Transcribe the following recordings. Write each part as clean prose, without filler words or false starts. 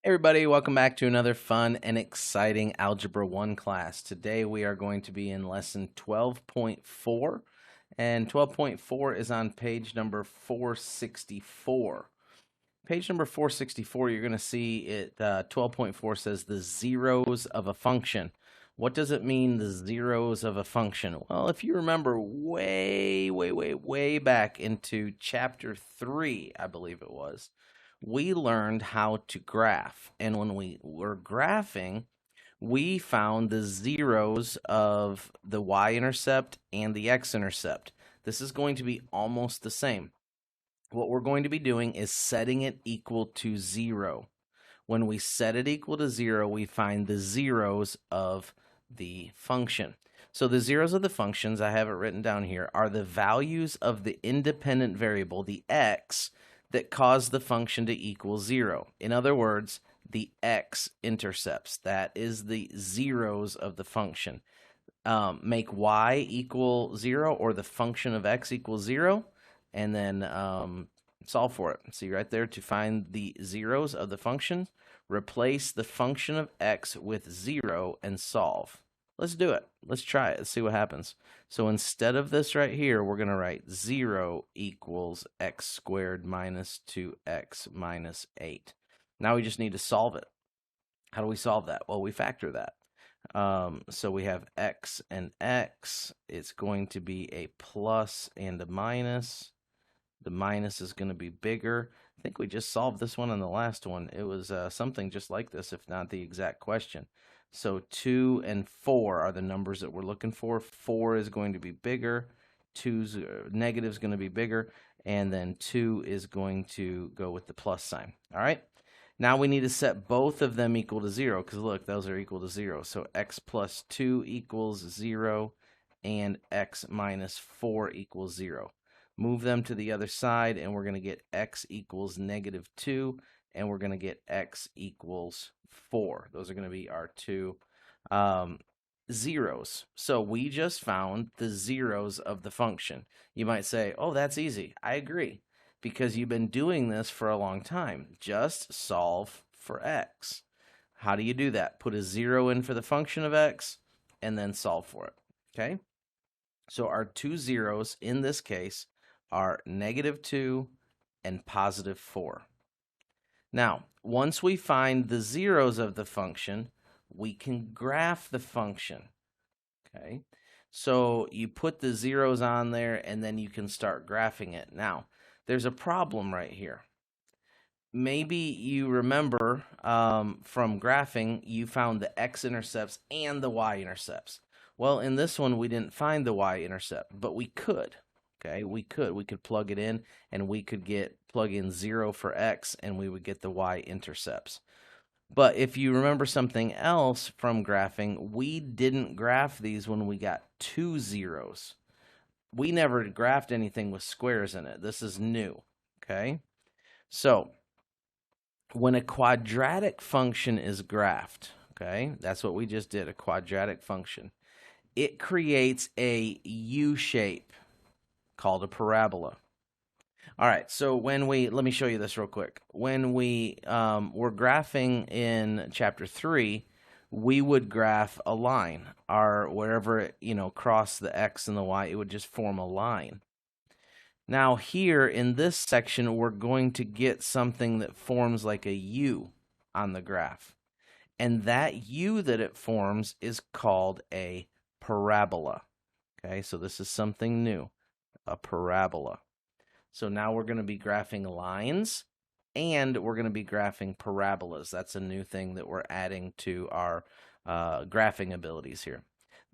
Everybody, welcome back to another fun and exciting Algebra 1 class. Today we are going to be in lesson 12.4, and 12.4 is on page number 464. Page number 464, you're going to see it, 12.4 says the zeros of a function. What does it mean, the zeros of a function? Well, if you remember way back into chapter 3, I believe it was, we learned how to graph. And when we were graphing, we found the zeros of the y-intercept and the x-intercept. This is going to be almost the same. What we're going to be doing is setting it equal to 0. When we set it equal to 0, we find the zeros of the function. So the zeros of the functions, I have it written down here, are the values of the independent variable, the x, that cause the function to equal 0. In other words, the x-intercepts. That is the zeros of the function. Make y equal 0 or the function of x equal 0, and then solve for it. See right there, to find the zeros of the function, replace the function of x with 0 and solve. Let's do it. Let's try it. Let's see what happens. So instead of this right here, we're going to write 0 equals x squared minus 2x minus 8. Now we just need to solve it. How do we solve that? Well, we factor that. So we have x and x. It's going to be a plus and a minus. The minus is going to be bigger. I think we just solved this one in the last one. It was something just like this, if not the exact question. So 2 and 4 are the numbers that we're looking for. 4 is going to be bigger. Negative is going to be bigger. And then 2 is going to go with the plus sign. All right. Now we need to set both of them equal to 0, because look, those are equal to 0. So x plus 2 equals 0 and x minus 4 equals 0. Move them to the other side, and we're going to get x equals negative 2, and we're going to get x equals 4. Those are going to be our two zeros. So we just found the zeros of the function. You might say, oh, that's easy. I agree, because you've been doing this for a long time. Just solve for x. How do you do that? Put a 0 in for the function of x, and then solve for it. Okay? So our two zeros in this case are negative 2 and positive 4. Now, once we find the zeros of the function, we can graph the function. Okay, so you put the zeros on there, and then you can start graphing it. Now, there's a problem right here. Maybe you remember from graphing, you found the x-intercepts and the y-intercepts. Well, in this one, we didn't find the y-intercept, but we could. Okay, we could plug it in, and we could plug in 0 for x, and we would get the y-intercepts. But if you remember something else from graphing, we didn't graph these when we got two zeros. We never graphed anything with squares in it. This is new. Okay, so when a quadratic function is graphed, okay, that's what we just did, a quadratic function, it creates a U shape called a parabola. All right, so let me show you this real quick. When we were graphing in chapter 3, we would graph a line, or wherever it, crossed the x and the y, it would just form a line. Now here in this section, we're going to get something that forms like a U on the graph. And that U that it forms is called a parabola. Okay, so this is something new, a parabola. So now we're going to be graphing lines, and we're going to be graphing parabolas. That's a new thing that we're adding to our graphing abilities here.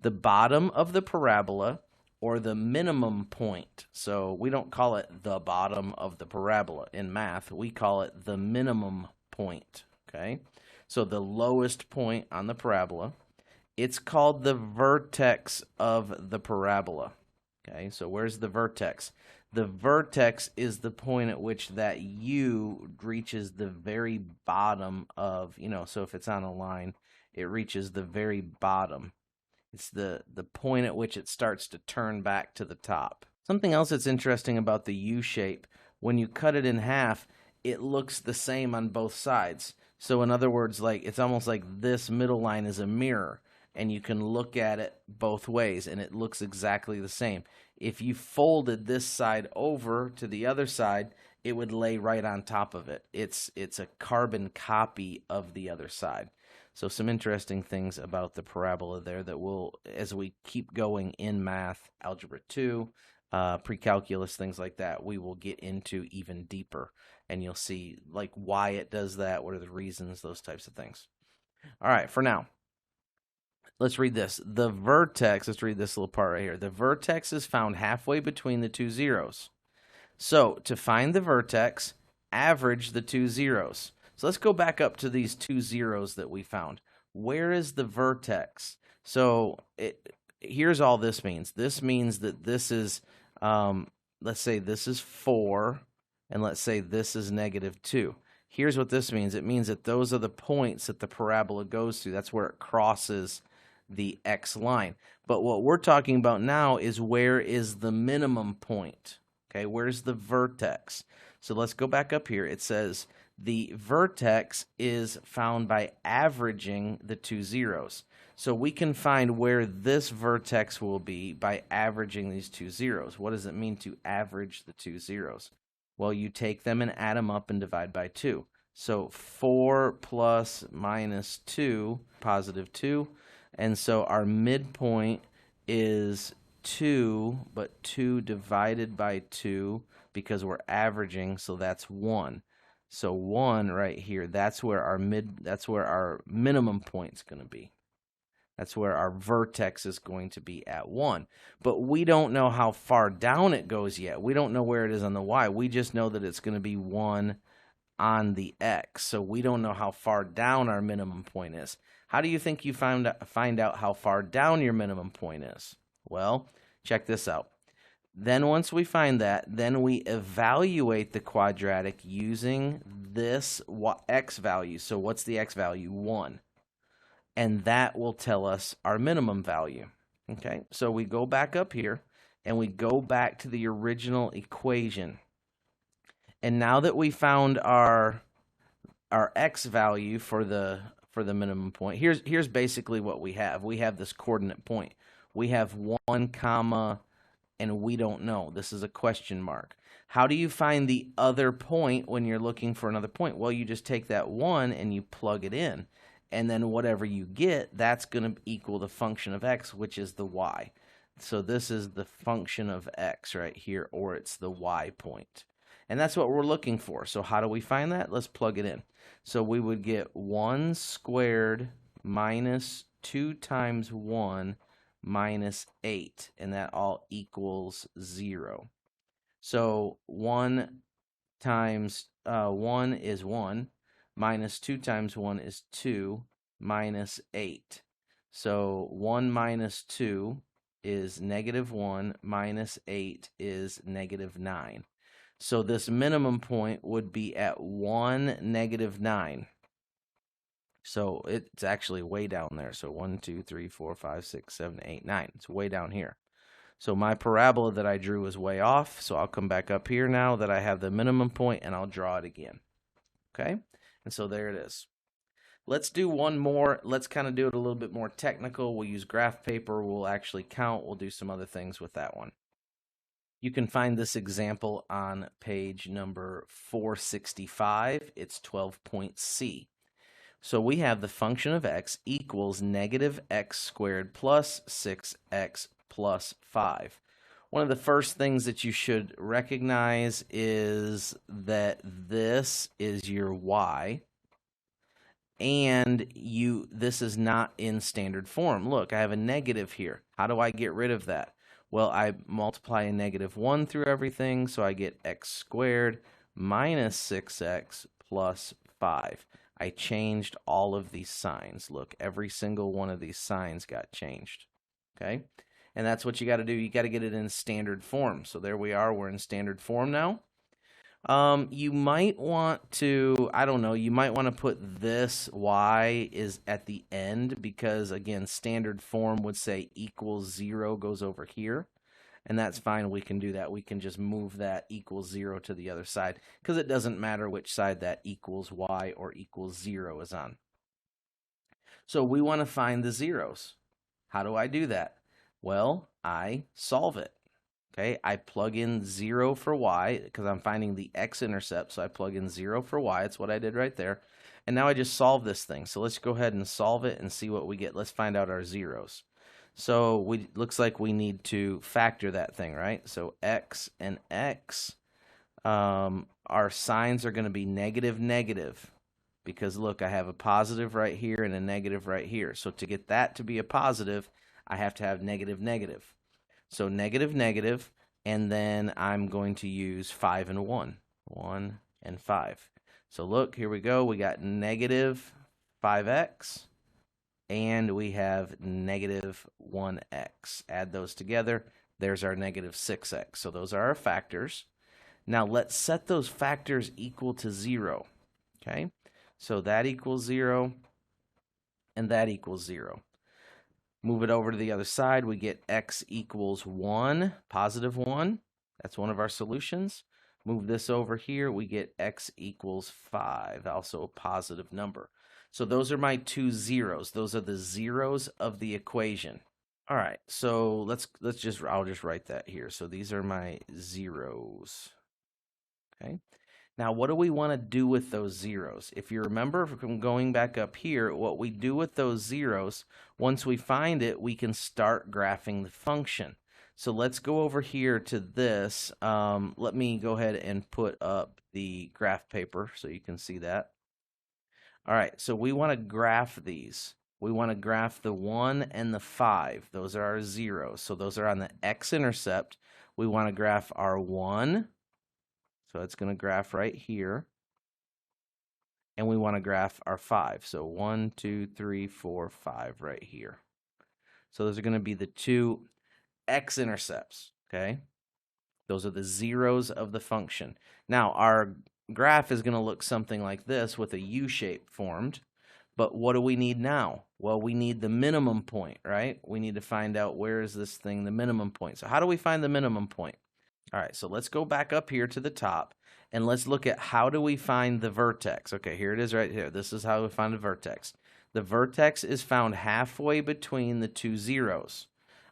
The bottom of the parabola, or the minimum point. So we don't call it the bottom of the parabola in math. We call it the minimum point. Okay, so the lowest point on the parabola, it's called the vertex of the parabola. Okay, so where's the vertex? The vertex is the point at which that U reaches the very bottom of, so if it's on a line, it reaches the very bottom. It's the point at which it starts to turn back to the top. Something else that's interesting about the U shape, when you cut it in half, it looks the same on both sides. So in other words, like it's almost like this middle line is a mirror, and you can look at it both ways, and it looks exactly the same. If you folded this side over to the other side, it would lay right on top of it. It's a carbon copy of the other side. So some interesting things about the parabola there that will, as we keep going in math, algebra 2, pre-calculus, things like that, we will get into even deeper, and you'll see like why it does that, what are the reasons, those types of things. All right, for now, let's read this. The vertex, let's read this little part right here. The vertex is found halfway between the two zeros. So to find the vertex, average the two zeros. So let's go back up to these two zeros that we found. Where is the vertex? So here's all this means. This means that this is, let's say this is 4, and let's say this is -2. Here's what this means. It means that those are the points that the parabola goes to. That's where it crosses the x line. But what we're talking about now is where is the minimum point? Okay, where's the vertex? So let's go back up here. It says the vertex is found by averaging the two zeros. So we can find where this vertex will be by averaging these two zeros. What does it mean to average the two zeros? Well, you take them and add them up and divide by 2. So 4 plus minus 2, positive 2. And so our midpoint is 2, but 2 divided by 2 because we're averaging, so that's 1. So 1 right here, that's where our minimum point's going to be. That's where our vertex is going to be at 1. But we don't know how far down it goes yet. We don't know where it is on the y. We just know that it's going to be 1 on the x. So we don't know how far down our minimum point is. How do you think you find out how far down your minimum point is? Well, check this out. Then once we find that, then we evaluate the quadratic using this x value. So what's the x value? 1. And that will tell us our minimum value. Okay, so we go back up here, and we go back to the original equation. And now that we found our x value for the minimum point, here's basically what we have. We have this coordinate point. We have 1 comma, and we don't know. This is a question mark. How do you find the other point when you're looking for another point? Well, you just take that 1 and you plug it in. And then whatever you get, that's going to equal the function of x, which is the y. So this is the function of x right here, or it's the y point. And that's what we're looking for. So how do we find that? Let's plug it in. So we would get 1 squared minus 2 times 1 minus 8, and that all equals 0. So 1 times 1 is 1. Minus 2 times 1 is 2 minus 8. So 1 minus 2 is -1 minus 8 is -9. So this minimum point would be at 1, -9. So it's actually way down there. So 1, 2, 3, 4, 5, 6, 7, 8, 9. It's way down here. So my parabola that I drew is way off. So I'll come back up here now that I have the minimum point, and I'll draw it again. Okay? And so there it is. Let's do one more. Let's kind of do it a little bit more technical. We'll use graph paper. We'll actually count. We'll do some other things with that one. You can find this example on page number 465. It's 12.c. So we have the function of x equals -x squared plus 6x plus 5. One of the first things that you should recognize is that this is your y, and this is not in standard form. Look, I have a negative here. How do I get rid of that? Well, I multiply a -1 through everything, so I get x squared minus 6x plus 5. I changed all of these signs. Look, every single one of these signs got changed. Okay? And that's what you got to do. You got to get it in standard form. So there we are. We're in standard form now. You might want to, I don't know, you might want to put this y is at the end because, again, standard form would say equals 0 goes over here. And that's fine. We can do that. We can just move that equals 0 to the other side because it doesn't matter which side that equals y or equals 0 is on. So we want to find the zeros. How do I do that? Well, I solve it. Okay, I plug in 0 for y because I'm finding the x-intercept. So I plug in 0 for y. That's what I did right there. And now I just solve this thing. So let's go ahead and solve it and see what we get. Let's find out our zeros. So looks like we need to factor that thing, right? So x and x, our signs are going to be negative, negative. Because look, I have a positive right here and a negative right here. So to get that to be a positive, I have to have negative, negative. So negative, negative, and then I'm going to use 5 and 1. 1 and 5. So look, here we go. We got negative 5x, and we have negative 1x. Add those together. There's our negative 6x. So those are our factors. Now let's set those factors equal to 0. Okay? So that equals 0, and that equals 0. Move it over to the other side. We get x equals 1, positive 1. That's one of our solutions. Move this over here. We get x equals 5, also a positive number. So those are my two zeros. Those are the zeros of the equation. All right, so I'll just write that here. So these are my zeros. Okay. Now, what do we want to do with those zeros? If you remember from going back up here, what we do with those zeros, once we find it, we can start graphing the function. So let's go over here to this. Let me go ahead and put up the graph paper so you can see that. All right, so we want to graph these. We want to graph the 1 and the 5. Those are our zeros. So those are on the x-intercept. We want to graph our 1. So it's going to graph right here. And we want to graph our 5. So 1, 2, 3, 4, 5 right here. So those are going to be the two x-intercepts, okay? Those are the zeros of the function. Now, our graph is going to look something like this with a U shape formed. But what do we need now? Well, we need the minimum point, right? We need to find out where is this thing, the minimum point. So how do we find the minimum point? All right, so let's go back up here to the top, and let's look at how do we find the vertex. Okay, here it is right here. This is how we find the vertex. The vertex is found halfway between the two zeros.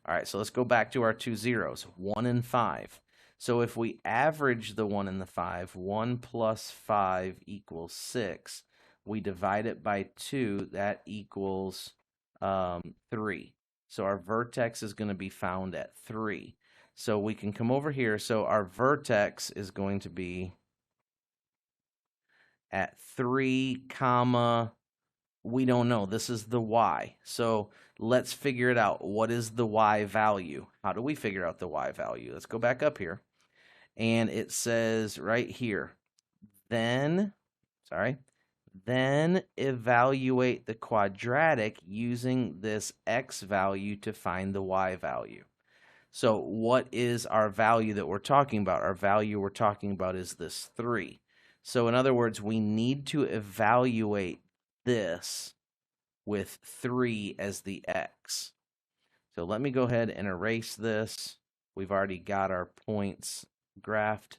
All right, so let's go back to our two zeros, 1 and 5. So if we average the 1 and the 5, 1 plus 5 equals 6. We divide it by 2, that equals 3. So our vertex is going to be found at 3. So we can come over here. So our vertex is going to be at 3, comma, we don't know. This is the y. So let's figure it out. What is the y value? How do we figure out the y value? Let's go back up here. And it says right here, then evaluate the quadratic using this x value to find the y value. So what is our value that we're talking about? Our value we're talking about is this 3. So in other words, we need to evaluate this with 3 as the x. So let me go ahead and erase this. We've already got our points graphed.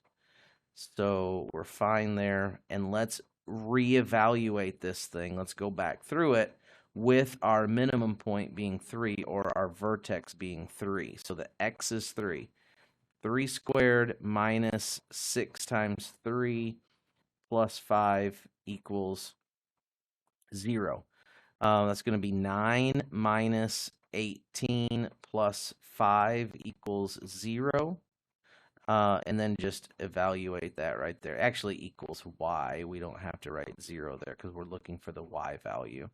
So we're fine there. And let's reevaluate this thing. Let's go back through it with our minimum point being 3 or our vertex being 3. So the x is 3. 3 squared minus 6 times 3 plus 5 equals 0. That's going to be 9 minus 18 plus 5 equals 0. And then just evaluate that right there. Actually equals y. We don't have to write 0 there because we're looking for the y value.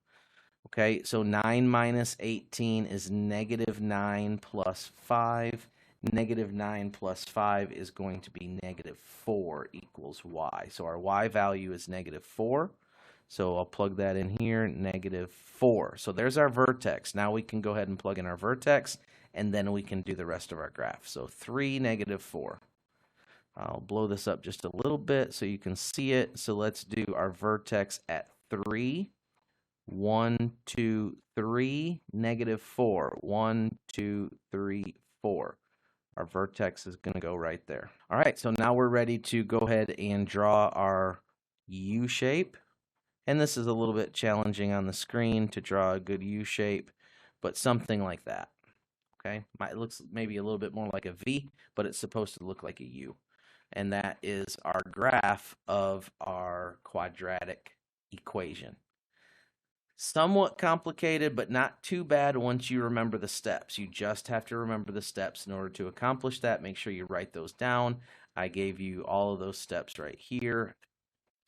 Okay, so 9 minus 18 is negative 9 plus 5. Negative 9 plus 5 is going to be negative 4 equals y. So our y value is negative 4. So I'll plug that in here, negative 4. So there's our vertex. Now we can go ahead and plug in our vertex, and then we can do the rest of our graph. So 3, negative 4. I'll blow this up just a little bit so you can see it. So let's do our vertex at 3. 1, 2, 3, negative 4. 1, 2, 3, 4. Our vertex is going to go right there. All right, so now we're ready to go ahead and draw our U shape. And this is a little bit challenging on the screen to draw a good U shape, but something like that. Okay, it looks maybe a little bit more like a V, but it's supposed to look like a U. And that is our graph of our quadratic equation. Somewhat complicated, but not too bad once you remember the steps. You just have to remember the steps in order to accomplish that. Make sure you write those down. I gave you all of those steps right here,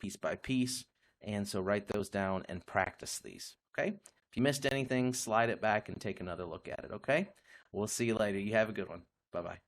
piece by piece. And so write those down and practice these, okay? If you missed anything, slide it back and take another look at it, okay? We'll see you later. You have a good one. Bye-bye.